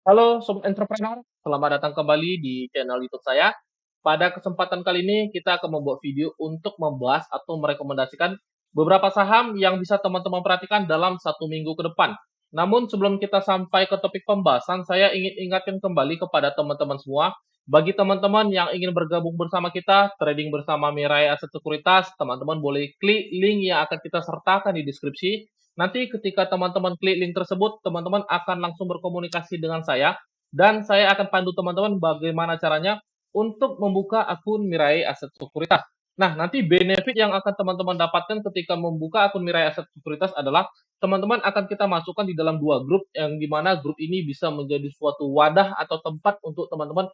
Halo Sobat Entrepreneur, selamat datang kembali di channel YouTube saya. Pada kesempatan kali ini kita akan membuat video untuk membahas atau merekomendasikan beberapa saham yang bisa teman-teman perhatikan dalam satu minggu ke depan. Namun sebelum kita sampai ke topik pembahasan, saya ingin ingatkan kembali kepada teman-teman semua, bagi teman-teman yang ingin bergabung bersama kita, trading bersama Mirai Aset Sekuritas, teman-teman boleh klik link yang akan kita sertakan di deskripsi. Nanti ketika teman-teman klik link tersebut, teman-teman akan langsung berkomunikasi dengan saya, dan saya akan pandu teman-teman bagaimana caranya untuk membuka akun Mirai Aset Sekuritas. Nah, nanti benefit yang akan teman-teman dapatkan ketika membuka akun Mirai Aset Sekuritas adalah teman-teman akan kita masukkan di dalam dua grup, yang dimana grup ini bisa menjadi suatu wadah atau tempat untuk teman-teman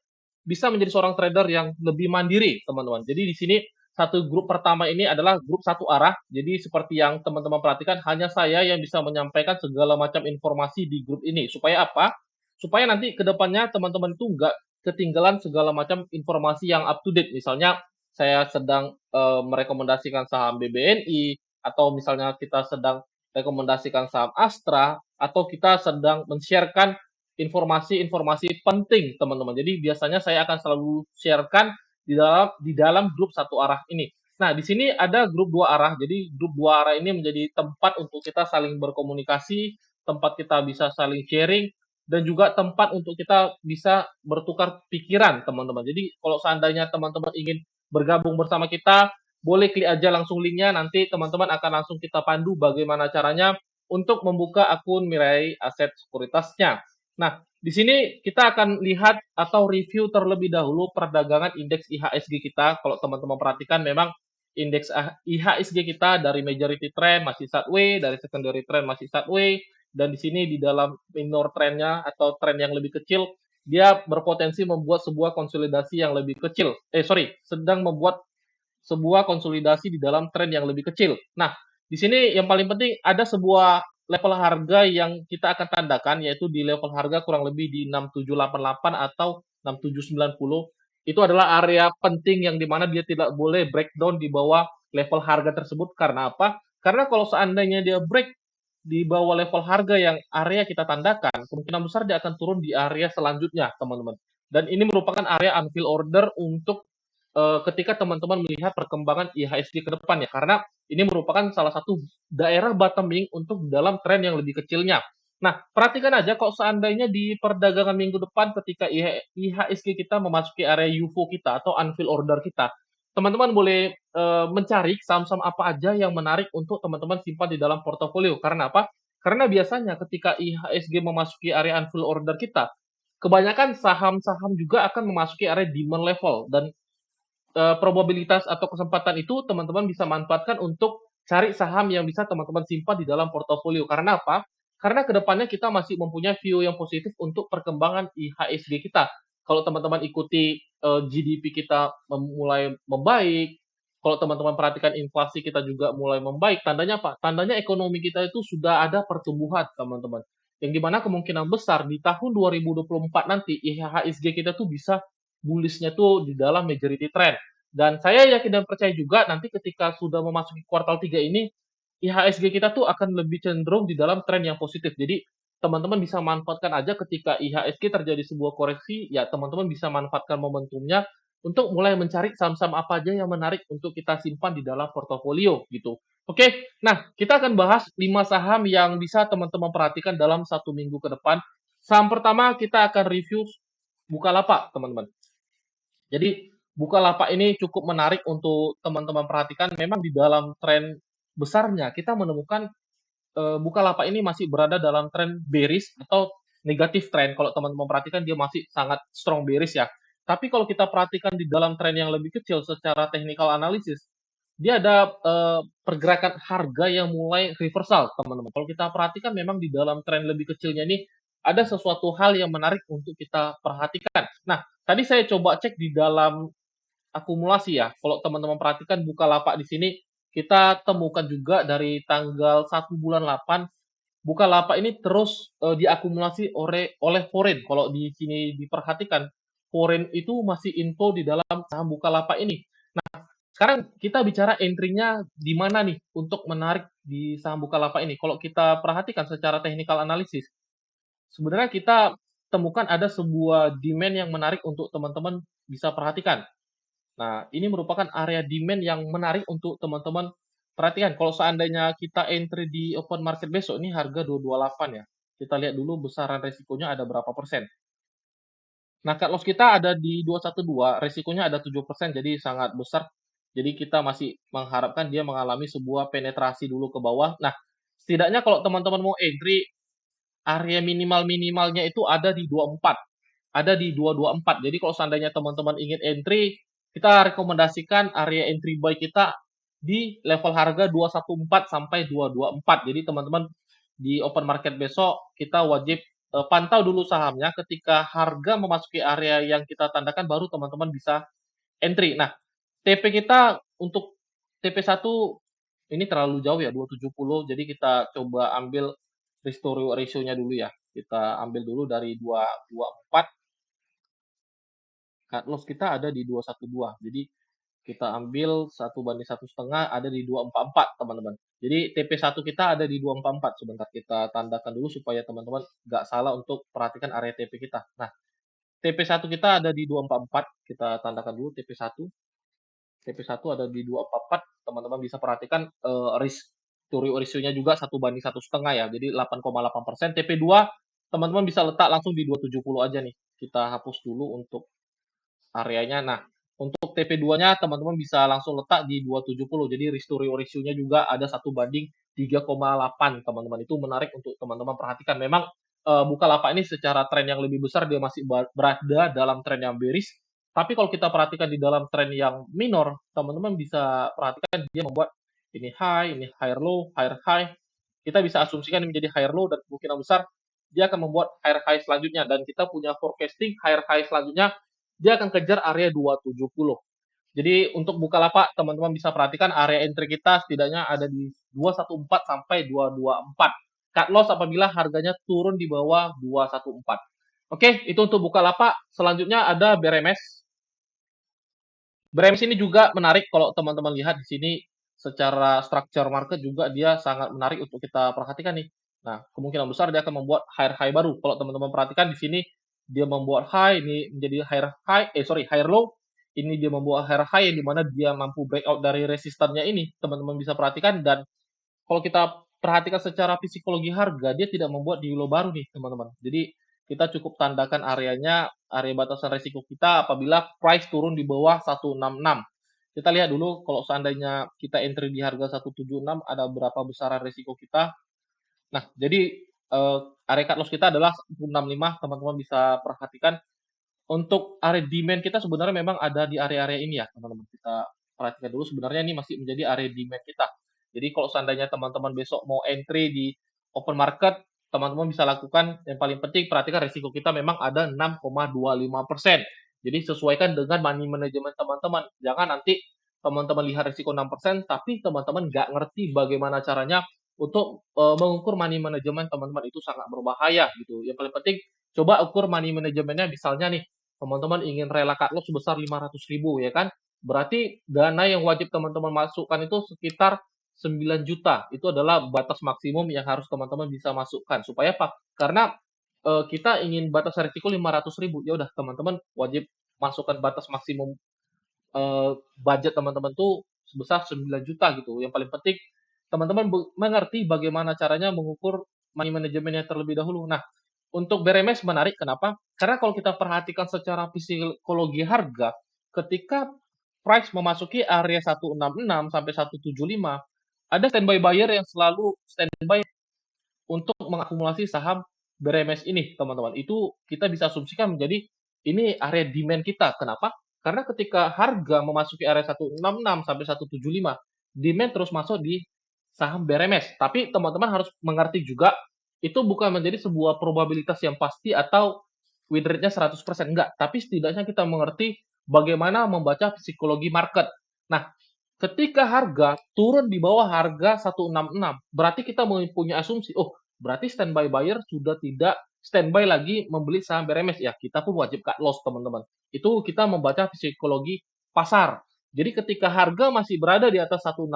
bisa menjadi seorang trader yang lebih mandiri, teman-teman. Jadi di sini satu grup pertama ini adalah grup satu arah. Jadi seperti yang teman-teman perhatikan, hanya saya yang bisa menyampaikan segala macam informasi di grup ini. Supaya apa? Supaya nanti ke depannya teman-teman itu nggak ketinggalan segala macam informasi yang up to date. Misalnya saya sedang merekomendasikan saham BBNI, atau misalnya kita sedang rekomendasikan saham Astra, atau kita sedang men-sharekan informasi-informasi penting, teman-teman. Jadi biasanya saya akan selalu sharekan di dalam grup satu arah ini. Nah, di sini ada grup dua arah. Jadi grup dua arah ini menjadi tempat untuk kita saling berkomunikasi, tempat kita bisa saling sharing, dan juga tempat untuk kita bisa bertukar pikiran, teman-teman. Jadi kalau seandainya teman-teman ingin bergabung bersama kita, boleh klik aja langsung linknya. Nanti teman-teman akan langsung kita pandu bagaimana caranya untuk membuka akun Mirai Aset Sekuritasnya. Nah, di sini kita akan lihat atau review terlebih dahulu perdagangan indeks IHSG kita. Kalau teman-teman perhatikan, memang indeks IHSG kita dari majority trend masih sideways, dari secondary trend masih sideways, dan di sini di dalam minor trendnya atau trend yang lebih kecil, dia berpotensi membuat sebuah konsolidasi yang lebih kecil. Sedang membuat sebuah konsolidasi di dalam tren yang lebih kecil. Nah, di sini yang paling penting ada sebuah level harga yang kita akan tandakan, yaitu di level harga kurang lebih di 6788 atau 6790. Itu adalah area penting yang dimana dia tidak boleh breakdown di bawah level harga tersebut. Karena apa? Karena kalau seandainya dia break di bawah level harga yang area kita tandakan, kemungkinan besar dia akan turun di area selanjutnya, teman-teman. Dan ini merupakan area unfill order untuk ketika teman-teman melihat perkembangan IHSG ke depan, ya, karena ini merupakan salah satu daerah bottoming untuk dalam tren yang lebih kecilnya. Nah, perhatikan aja kalau seandainya di perdagangan minggu depan ketika IHSG kita memasuki area UFO kita atau unfill order kita, teman-teman boleh mencari saham-saham apa aja yang menarik untuk teman-teman simpan di dalam portofolio. Karena apa? Karena biasanya ketika IHSG memasuki area unfill order kita, kebanyakan saham-saham juga akan memasuki area demand level, dan probabilitas atau kesempatan itu teman-teman bisa manfaatkan untuk cari saham yang bisa teman-teman simpan di dalam portofolio. Karena apa? Karena kedepannya kita masih mempunyai view yang positif untuk perkembangan IHSG kita. Kalau teman-teman ikuti GDP kita mulai membaik, kalau teman-teman perhatikan inflasi kita juga mulai membaik, tandanya apa? Tandanya ekonomi kita itu sudah ada pertumbuhan, teman-teman. Yang dimana kemungkinan besar di tahun 2024 nanti IHSG kita tuh bisa bullish-nya tuh di dalam majority trend. Dan saya yakin dan percaya juga nanti ketika sudah memasuki kuartal 3 ini, IHSG kita tuh akan lebih cenderung di dalam tren yang positif. Jadi teman-teman bisa manfaatkan aja ketika IHSG terjadi sebuah koreksi, ya teman-teman bisa manfaatkan momentumnya untuk mulai mencari saham-saham apa aja yang menarik untuk kita simpan di dalam portofolio gitu. Oke, nah kita akan bahas 5 saham yang bisa teman-teman perhatikan dalam satu minggu ke depan. Saham pertama kita akan review Bukalapak, teman-teman. Jadi Bukalapak ini cukup menarik untuk teman-teman perhatikan. Memang di dalam tren besarnya kita menemukan Bukalapak ini masih berada dalam tren bearish atau negatif tren. Kalau teman-teman perhatikan dia masih sangat strong bearish, ya. Tapi kalau kita perhatikan di dalam tren yang lebih kecil secara technical analysis, dia ada pergerakan harga yang mulai reversal, teman-teman. Kalau kita perhatikan memang di dalam tren lebih kecilnya ini ada sesuatu hal yang menarik untuk kita perhatikan. Nah, tadi saya coba cek di dalam akumulasi, ya. Kalau teman-teman perhatikan Bukalapak di sini kita temukan juga dari tanggal 1 bulan 8, Bukalapak ini terus diakumulasi oleh foreign. Kalau di sini diperhatikan, foreign itu masih info di dalam saham Bukalapak ini. Sekarang kita bicara entry-nya di mana nih untuk menarik di saham Bukalapak ini. Kalau kita perhatikan secara technical analysis, sebenarnya kita temukan ada sebuah demand yang menarik untuk teman-teman bisa perhatikan. Nah, ini merupakan area demand yang menarik untuk teman-teman perhatikan. Kalau seandainya kita entry di open market besok, ini harga 228 ya. Kita lihat dulu besaran resikonya ada berapa persen. Nah, cut loss kita ada di 212, resikonya ada 7%, jadi sangat besar. Jadi kita masih mengharapkan dia mengalami sebuah penetrasi dulu ke bawah. Nah, setidaknya kalau teman-teman mau entry, area minimal-minimalnya itu ada di 24, ada di 224. Jadi kalau seandainya teman-teman ingin entry, kita rekomendasikan area entry buy kita di level harga 214 sampai 224. Jadi teman-teman di open market besok kita wajib pantau dulu sahamnya. Ketika harga memasuki area yang kita tandakan baru teman-teman bisa entry. Nah, TP kita untuk TP1 ini terlalu jauh ya 270. Jadi kita coba ambil restore ratio-nya dulu ya. Kita ambil dulu dari 224. Cut loss kita ada di 212. Jadi kita ambil 1/1,5 ada di 244 teman-teman. Jadi TP1 kita ada di 244. Sebentar kita tandakan dulu supaya teman-teman nggak salah untuk perhatikan area TP kita. Nah, TP1 kita ada di 244. Kita tandakan dulu TP1. TP1 ada di 244. Teman-teman bisa perhatikan risk to reward ratio-nya juga 1/1,5 ya. Jadi 8,8%. TP2 teman-teman bisa letak langsung di 270 aja nih. Kita hapus dulu untuk areanya. Nah, untuk TP2-nya teman-teman bisa langsung letak di 270. Jadi risk to reward ratio-nya juga ada 1/3,8 teman-teman. Itu menarik untuk teman-teman perhatikan. Memang Bukalapak ini secara tren yang lebih besar dia masih berada dalam tren yang bearish. Tapi kalau kita perhatikan di dalam tren yang minor, teman-teman bisa perhatikan dia membuat ini higher low, higher high. Kita bisa asumsikan ini menjadi higher low dan kemungkinan besar dia akan membuat higher high selanjutnya. Dan kita punya forecasting higher high selanjutnya dia akan kejar area 270. Jadi untuk Bukalapak, teman-teman bisa perhatikan area entry kita setidaknya ada di 214 sampai 224. Cut loss apabila harganya turun di bawah 214. Oke, itu untuk Bukalapak. Selanjutnya ada BRMS. BRMS ini juga menarik kalau teman-teman lihat di sini secara structure market juga dia sangat menarik untuk kita perhatikan nih. Nah, kemungkinan besar dia akan membuat higher high baru. Kalau teman-teman perhatikan di sini dia membuat high ini menjadi higher low. Ini dia membuat higher high yang dimana dia mampu breakout dari resistannya ini. Teman-teman bisa perhatikan dan kalau kita perhatikan secara psikologi harga dia tidak membuat di low baru nih, teman-teman. Jadi kita cukup tandakan areanya, area batasan risiko kita apabila price turun di bawah 166. Kita lihat dulu kalau seandainya kita entry di harga 176 ada berapa besaran risiko kita. Nah, jadi area cut loss kita adalah 165, teman-teman bisa perhatikan. Untuk area demand kita sebenarnya memang ada di area-area ini ya, teman-teman. Kita perhatikan dulu sebenarnya ini masih menjadi area demand kita. Jadi kalau seandainya teman-teman besok mau entry di open market, teman-teman bisa lakukan. Yang paling penting perhatikan risiko kita memang ada 6,25%. Jadi sesuaikan dengan money management teman-teman. Jangan nanti teman-teman lihat risiko 6%, tapi teman-teman nggak ngerti bagaimana caranya untuk mengukur money management teman-teman itu sangat berbahaya gitu. Yang paling penting coba ukur money manajemennya misalnya nih teman-teman ingin rela cut loss sebesar 500.000 ya kan. Berarti dana yang wajib teman-teman masukkan itu sekitar 9 juta. Itu adalah batas maksimum yang harus teman-teman bisa masukkan. Supaya apa? Karena kita ingin batas risiko 500.000. Ya udah teman-teman wajib masukkan batas maksimum budget teman-teman tuh sebesar 9 juta gitu. Yang paling penting teman-teman mengerti bagaimana caranya mengukur money manajemennya terlebih dahulu. Nah, untuk BRMS menarik kenapa? Karena kalau kita perhatikan secara psikologi harga, ketika price memasuki area 166 sampai 175, ada standby buyer yang selalu standby untuk mengakumulasi saham BRMS ini, teman-teman. Itu kita bisa asumsikan menjadi ini area demand kita. Kenapa? Karena ketika harga memasuki area 166 sampai 175, demand terus masuk di saham BRMS. Tapi teman-teman harus mengerti juga itu bukan menjadi sebuah probabilitas yang pasti atau win rate-nya 100%. Enggak, tapi setidaknya kita mengerti bagaimana membaca psikologi market. Nah, ketika harga turun di bawah harga 166, berarti kita mempunyai asumsi, oh, berarti standby buyer sudah tidak standby lagi membeli saham BRMS ya. Kita pun wajib cut loss, teman-teman. Itu kita membaca psikologi pasar. Jadi ketika harga masih berada di atas 166,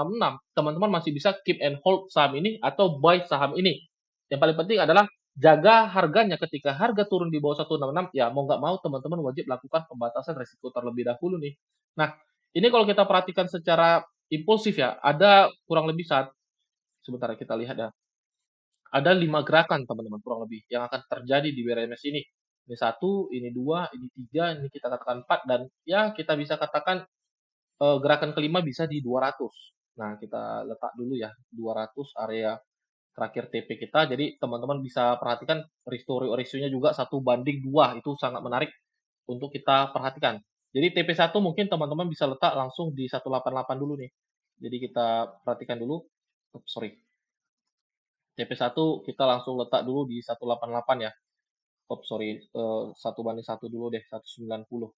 teman-teman masih bisa keep and hold saham ini atau buy saham ini. Yang paling penting adalah jaga harganya ketika harga turun di bawah 166, ya mau nggak mau teman-teman wajib lakukan pembatasan risiko terlebih dahulu nih. Nah, ini kalau kita perhatikan secara impulsif ya, ada kurang lebih sebentar kita lihat ya, ada 5 gerakan teman-teman kurang lebih yang akan terjadi di BRMS ini. Ini satu, ini dua, ini tiga, ini kita katakan 4, dan ya kita bisa katakan gerakan kelima bisa di 200. Nah, kita letak dulu ya 200 area terakhir TP kita. Jadi teman-teman bisa perhatikan ratio-nya juga 1:2, itu sangat menarik untuk kita perhatikan. Jadi TP1 mungkin teman-teman bisa letak langsung di 188 dulu nih. Jadi kita perhatikan dulu. Sorry. TP1 kita langsung letak dulu di 188 ya. Sorry, 1:1 dulu deh, 190.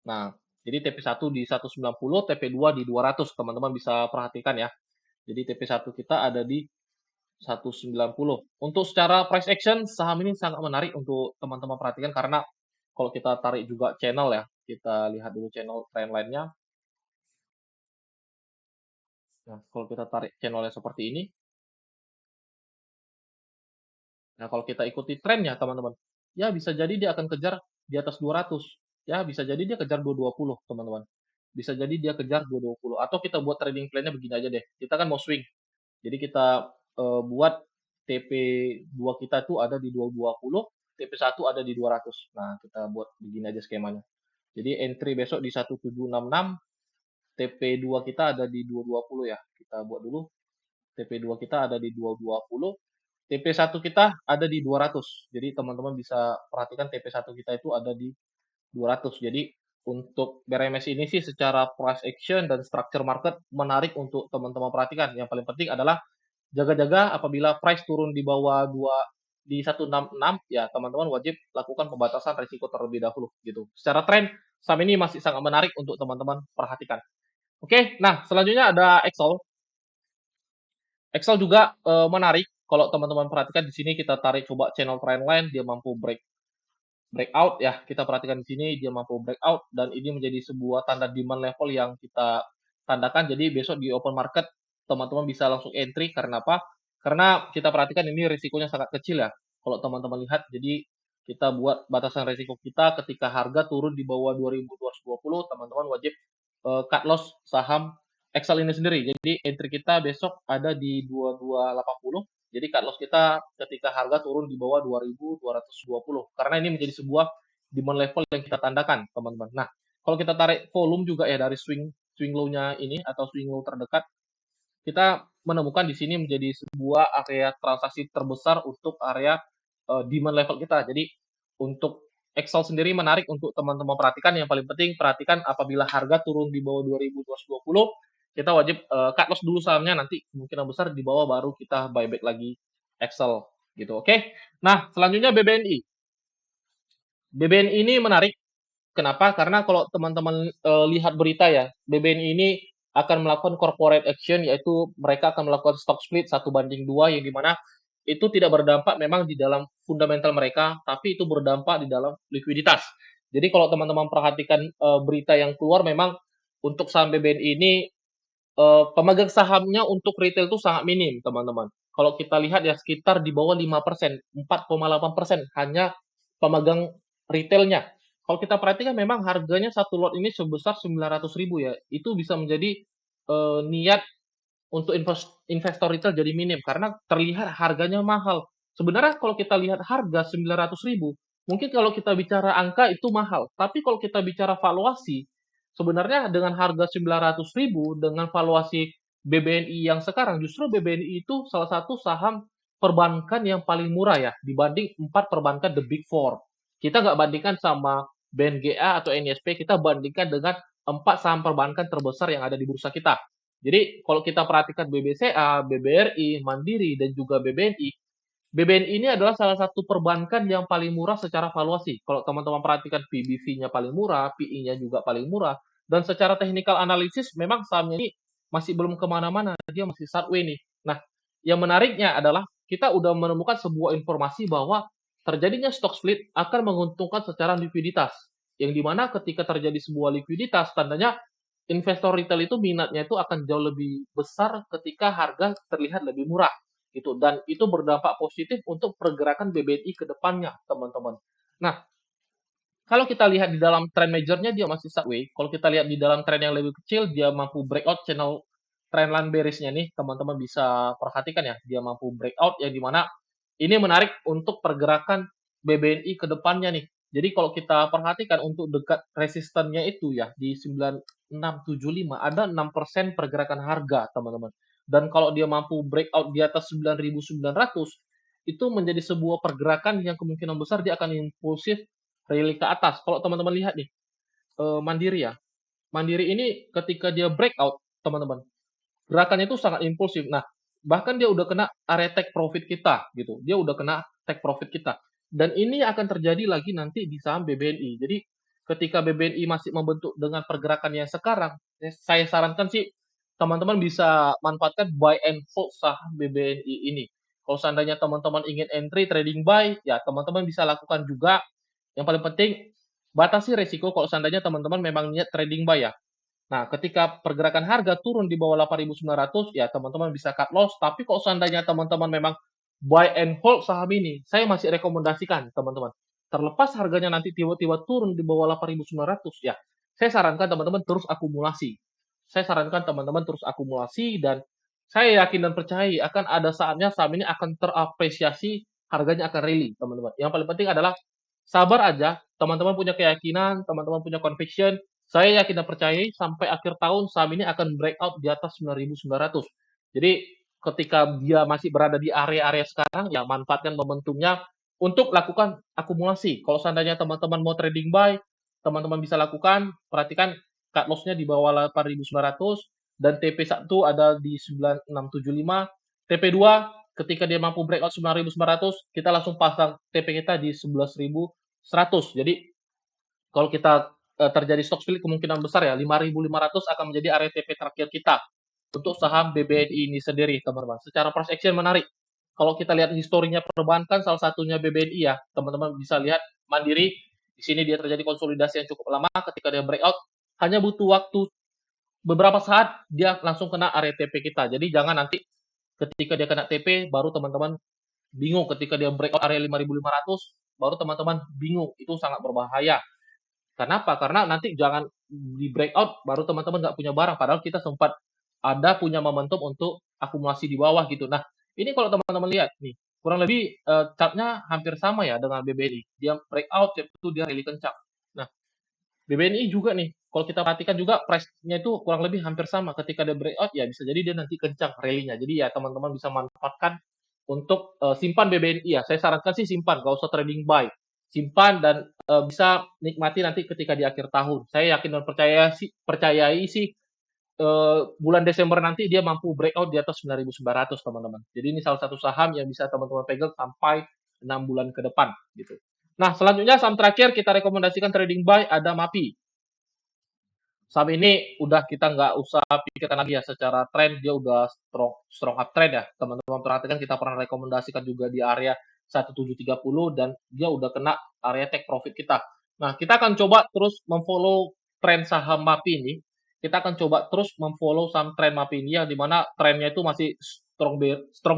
Nah, jadi TP1 di 190, TP2 di 200, teman-teman bisa perhatikan ya. Jadi TP1 kita ada di 190. Untuk secara price action, saham ini sangat menarik untuk teman-teman perhatikan karena kalau kita tarik juga channel ya, kita lihat dulu channel trendline-nya. Nah, kalau kita tarik channelnya seperti ini, nah kalau kita ikuti trennya teman-teman, ya bisa jadi dia akan kejar di atas 200. Ya, bisa jadi dia kejar 220, teman-teman. Bisa jadi dia kejar 220. Atau kita buat trading plan-nya begini aja deh. Kita kan mau swing. Jadi kita buat TP2 kita itu ada di 220, TP1 ada di 200. Nah, kita buat begini aja skemanya. Jadi entry besok di 1766, TP2 kita ada di 220 ya. Kita buat dulu. TP2 kita ada di 220, TP1 kita ada di 200. Jadi teman-teman bisa perhatikan TP1 kita itu ada di 200. Jadi untuk BRMS ini sih secara price action dan structure market menarik untuk teman-teman perhatikan. Yang paling penting adalah jaga-jaga apabila price turun di bawah 166, ya teman-teman wajib lakukan pembatasan risiko terlebih dahulu gitu. Secara tren saham ini masih sangat menarik untuk teman-teman perhatikan. Oke, nah selanjutnya ada Excel. Excel juga menarik kalau teman-teman perhatikan di sini kita tarik coba channel trendline, dia mampu breakout ya. Kita perhatikan di sini dia mampu breakout dan ini menjadi sebuah tanda demand level yang kita tandakan. Jadi besok di open market teman-teman bisa langsung entry karena apa? Karena kita perhatikan ini risikonya sangat kecil ya. Kalau teman-teman lihat, jadi kita buat batasan risiko kita ketika harga turun di bawah 2220, teman-teman wajib cut loss saham Excel ini sendiri. Jadi entry kita besok ada di 2280. Jadi cut loss kita ketika harga turun di bawah 2220. Karena ini menjadi sebuah demand level yang kita tandakan, teman-teman. Nah, kalau kita tarik volume juga ya dari swing low-nya ini atau swing low terdekat, kita menemukan di sini menjadi sebuah area transaksi terbesar untuk area demand level kita. Jadi untuk Excel sendiri menarik untuk teman-teman perhatikan. Yang paling penting perhatikan apabila harga turun di bawah 2220, kita wajib cut loss dulu sahamnya, nanti kemungkinan besar di bawah baru kita buyback lagi Excel gitu. Oke. Nah, selanjutnya BBNI. BBNI ini menarik. Kenapa? Karena kalau teman-teman lihat berita ya, BBNI ini akan melakukan corporate action, yaitu mereka akan melakukan stock split 1:2, yang dimana itu tidak berdampak memang di dalam fundamental mereka, tapi itu berdampak di dalam likuiditas. Jadi kalau teman-teman perhatikan berita yang keluar, memang untuk saham BBNI ini pemegang sahamnya untuk retail itu sangat minim, teman-teman. Kalau kita lihat ya sekitar di bawah 5%, 4,8% hanya pemegang retailnya. Kalau kita perhatikan memang harganya satu lot ini sebesar 900.000 ya. Itu bisa menjadi niat untuk investor retail jadi minim karena terlihat harganya mahal. Sebenarnya kalau kita lihat harga 900.000, mungkin kalau kita bicara angka itu mahal. Tapi kalau kita bicara valuasi, sebenarnya dengan harga 900.000 dengan valuasi BBNI yang sekarang, justru BBNI itu salah satu saham perbankan yang paling murah ya dibanding 4 perbankan the big four. Kita nggak bandingkan sama BNGA atau NISP, kita bandingkan dengan 4 saham perbankan terbesar yang ada di bursa kita. Jadi kalau kita perhatikan BBCA, BBRI, Mandiri, dan juga BBNI, BBNI ini adalah salah satu perbankan yang paling murah secara valuasi. Kalau teman-teman perhatikan PBV-nya paling murah, PI-nya juga paling murah, dan secara technical analisis memang sahamnya ini masih belum kemana-mana, dia masih sideways nih. Nah, yang menariknya adalah kita udah menemukan sebuah informasi bahwa terjadinya stock split akan menguntungkan secara likuiditas. Yang dimana ketika terjadi sebuah likuiditas, tandanya investor retail itu minatnya itu akan jauh lebih besar ketika harga terlihat lebih murah. gitu, dan itu berdampak positif untuk pergerakan BBNI ke depannya, teman-teman. Nah, kalau kita lihat di dalam trend majornya dia masih sideways. Kalau kita lihat di dalam trend yang lebih kecil, dia mampu breakout channel trendline bearish-nya nih, teman-teman bisa perhatikan ya. Dia mampu breakout yang dimana ini menarik untuk pergerakan BBNI ke depannya nih. Jadi kalau kita perhatikan untuk dekat resistennya itu ya di 9675 ada 6% pergerakan harga, teman-teman. Dan kalau dia mampu breakout di atas 9900 itu menjadi sebuah pergerakan yang kemungkinan besar dia akan impulsif rally ke atas. Kalau teman-teman lihat nih, Mandiri ya. Mandiri ini ketika dia breakout, teman-teman, gerakannya itu sangat impulsif. Nah, bahkan dia udah kena area take profit kita gitu. Dia udah kena take profit kita. Dan ini akan terjadi lagi nanti di saham BBNI. Jadi ketika BBNI masih membentuk dengan pergerakannya sekarang, saya sarankan sih teman-teman bisa manfaatkan buy and hold saham BBNI ini. Kalau seandainya teman-teman ingin entry trading buy, ya teman-teman bisa lakukan juga. Yang paling penting batasi resiko kalau seandainya teman-teman memang niat trading buy ya. Nah, ketika pergerakan harga turun di bawah 8.900, ya teman-teman bisa cut loss. Tapi kalau seandainya teman-teman memang buy and hold saham ini, saya masih rekomendasikan teman-teman. Terlepas harganya nanti tiba-tiba turun di bawah 8.900, ya saya sarankan teman-teman terus akumulasi. Saya sarankan teman-teman terus akumulasi dan saya yakin dan percaya akan ada saatnya saham ini akan terapresiasi, harganya akan rally, teman-teman. Yang paling penting adalah sabar aja, teman-teman punya keyakinan, teman-teman punya conviction, saya yakin dan percaya sampai akhir tahun saham ini akan breakout di atas 9.900. Jadi ketika dia masih berada di area-area sekarang, ya manfaatkan momentumnya untuk lakukan akumulasi. Kalau seandainya teman-teman mau trading buy, teman-teman bisa lakukan, perhatikan cut loss-nya di bawah 8.900 dan TP1 ada di 9675. TP2 ketika dia mampu breakout 9.900, kita langsung pasang TP kita di 11.100. Jadi kalau kita terjadi stock split kemungkinan besar ya 5.500 akan menjadi area TP terakhir kita untuk saham BBNI ini sendiri, teman-teman. Secara price action menarik. Kalau kita lihat historinya perbankan, salah satunya BBNI ya, teman-teman bisa lihat Mandiri. Di sini dia terjadi konsolidasi yang cukup lama. Ketika dia breakout, hanya butuh waktu beberapa saat dia langsung kena area TP kita. Jadi jangan nanti ketika dia kena TP, baru teman-teman bingung. Ketika dia breakout area 5.500, baru teman-teman bingung. Itu sangat berbahaya. Kenapa? Karena nanti jangan di breakout baru teman-teman nggak punya barang, padahal kita sempat ada punya momentum untuk akumulasi di bawah gitu. Nah, ini kalau teman-teman lihat nih, kurang lebih chartnya hampir sama ya dengan BBNI. Dia breakout, itu dia rally kencang. Nah, BBNI juga nih, kalau kita perhatikan juga price-nya itu kurang lebih hampir sama. Ketika dia breakout, ya bisa jadi dia nanti kencang rally-nya. Jadi ya teman-teman bisa manfaatkan untuk simpan BBNI ya. Saya sarankan sih simpan, nggak usah trading buy. Simpan dan bisa nikmati nanti ketika di akhir tahun. Saya yakin dan percayai sih bulan Desember nanti dia mampu breakout di atas 9.900 teman-teman. Jadi ini salah satu saham yang bisa teman-teman pegang sampai 6 bulan ke depan gitu. Nah, selanjutnya saham terakhir kita rekomendasikan trading buy ada MAPI. Saham ini udah kita nggak usah pikirkan lagi ya secara tren dia udah strong uptrend ya. Teman-teman perhatikan kita pernah rekomendasikan juga di area 1730 dan dia udah kena area take profit kita. Nah, kita akan coba terus memfollow tren saham MAPI ini. Kita akan coba terus memfollow saham tren MAPI ini yang dimana trennya itu masih strong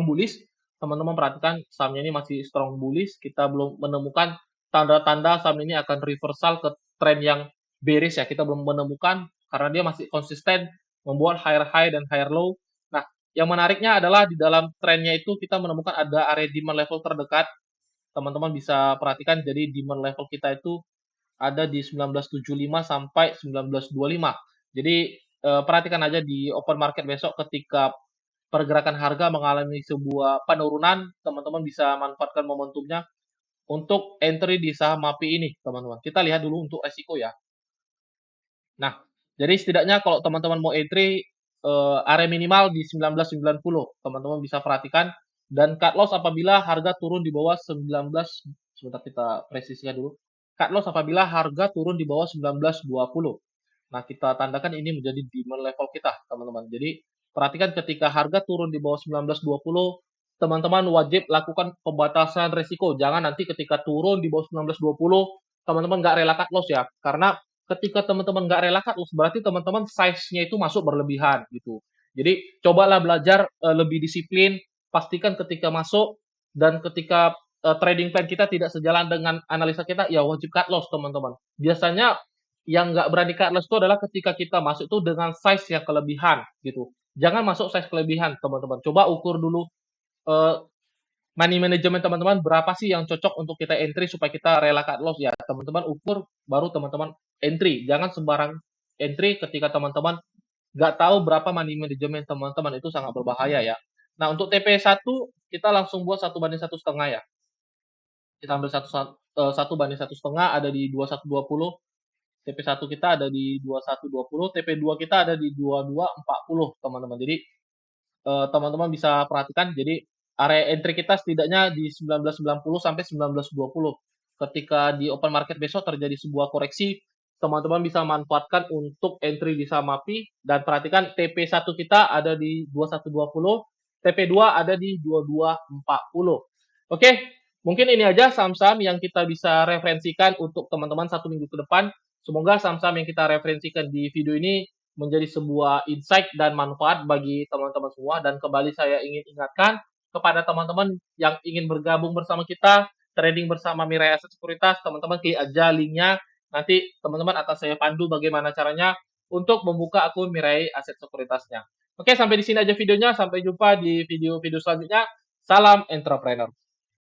bullish. Teman-teman perhatikan sahamnya ini masih strong bullish. Kita belum menemukan tanda-tanda saham ini akan reversal ke tren yang bearish ya, kita belum menemukan karena dia masih konsisten membuat higher high dan higher low. Nah, yang menariknya adalah di dalam trennya itu kita menemukan ada area demand level terdekat. Teman-teman bisa perhatikan, jadi demand level kita itu ada di 1975 sampai 1925. Jadi perhatikan aja di open market besok ketika pergerakan harga mengalami sebuah penurunan, teman-teman bisa manfaatkan momentumnya untuk entry di saham MAPI ini, teman-teman. Kita lihat dulu untuk resiko ya. Nah, jadi setidaknya kalau teman-teman mau entry area minimal di 1990, teman-teman bisa perhatikan dan cut loss apabila harga turun di bawah 19, sebentar kita presisinya dulu. Cut loss apabila harga turun di bawah 1920. Nah, kita tandakan ini menjadi demand level kita, teman-teman. Jadi, perhatikan ketika harga turun di bawah 1920, teman-teman wajib lakukan pembatasan resiko. Jangan nanti ketika turun di bawah 1920, teman-teman nggak rela cut loss ya. Karena ketika teman-teman nggak rela cut loss, berarti teman-teman size-nya itu masuk berlebihan gitu. Jadi, cobalah belajar lebih disiplin, pastikan ketika masuk dan ketika trading plan kita tidak sejalan dengan analisa kita, ya wajib cut loss teman-teman. Biasanya yang nggak berani cut loss itu adalah ketika kita masuk itu dengan size yang kelebihan gitu. Jangan masuk size kelebihan teman-teman. Coba ukur dulu eh, money management teman-teman, berapa sih yang cocok untuk kita entry supaya kita rela cut loss ya. Teman-teman ukur baru teman-teman entry. Jangan sembarang entry ketika teman-teman nggak tahu berapa money management teman-teman, itu sangat berbahaya ya. Nah, untuk TP1 kita langsung buat 1:1,5 ya. Kita ambil 1:1,5 ada di 2120. TP1 kita ada di 2120, TP2 kita ada di 2240 teman-teman. Jadi teman-teman bisa perhatikan, jadi area entry kita setidaknya di 1990 sampai 1920. Ketika di open market besok terjadi sebuah koreksi, teman-teman bisa manfaatkan untuk entry di saham MAPI, dan perhatikan TP1 kita ada di 2120, TP2 ada di 2240. Oke, mungkin ini aja saham-saham yang kita bisa referensikan untuk teman-teman 1 minggu ke depan. Semoga saham-saham yang kita referensikan di video ini menjadi sebuah insight dan manfaat bagi teman-teman semua. Dan kembali saya ingin ingatkan kepada teman-teman yang ingin bergabung bersama kita, trading bersama Mirai Aset Sekuritas, teman-teman klik aja linknya. Nanti teman-teman akan saya pandu bagaimana caranya untuk membuka akun Mirai Aset Sekuritasnya. Oke, sampai di sini aja videonya. Sampai jumpa di video-video selanjutnya. Salam entrepreneur.